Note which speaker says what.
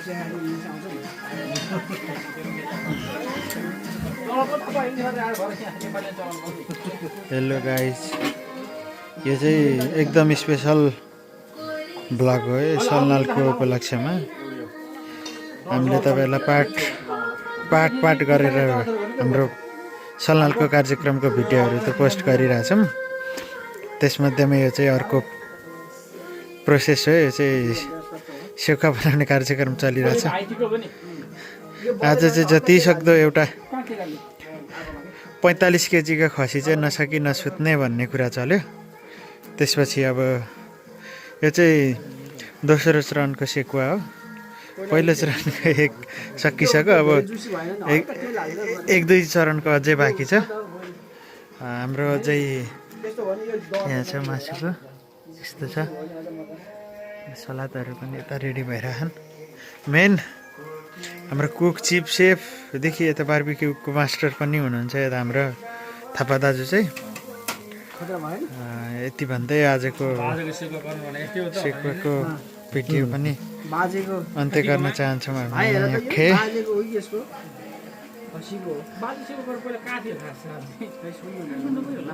Speaker 1: Hello guys, यो चाहिँ एकदम स्पेशल ब्लग हो है सलनालको उपलक्ष्यमा। हामीले तपाईँहरूलाई पार्ट गरेर हाम्रो सलनालको कार्यक्रमको भिडियोहरू त पोस्ट गरिरहेछौँ। त्यसमध्येमा यो चाहिँ अर्को प्रोसेस हो। यो चाहिँ सेउका बनाउने कार्यक्रम चलिरहेछ। आज चाहिँ जति सक्दो एउटा 45 केजीको खसी चाहिँ नसकी नसुत्ने भन्ने कुरा चल्यो। त्यसपछि अब यो चाहिँ दोस्रो चरणको सेकुवा हो। पहिलो चरणको एक सकिसक्यो, अब एक दुई चरणको अझै बाँकी छ। हाम्रो अझै यहाँ छ मासुको यस्तो छ। सलादहरू पनि यता रेडी भइरहन्। मेन हाम्रो कुक चिफ सेफदेखि यता बार्बिक्युको मास्टर पनि हुनुहुन्छ यता हाम्रो थापा दाजु चाहिँ। यति भन्दै आजको सेकुवाको भिडियो पनि अन्त्य गर्न चाहन्छौँ हामी।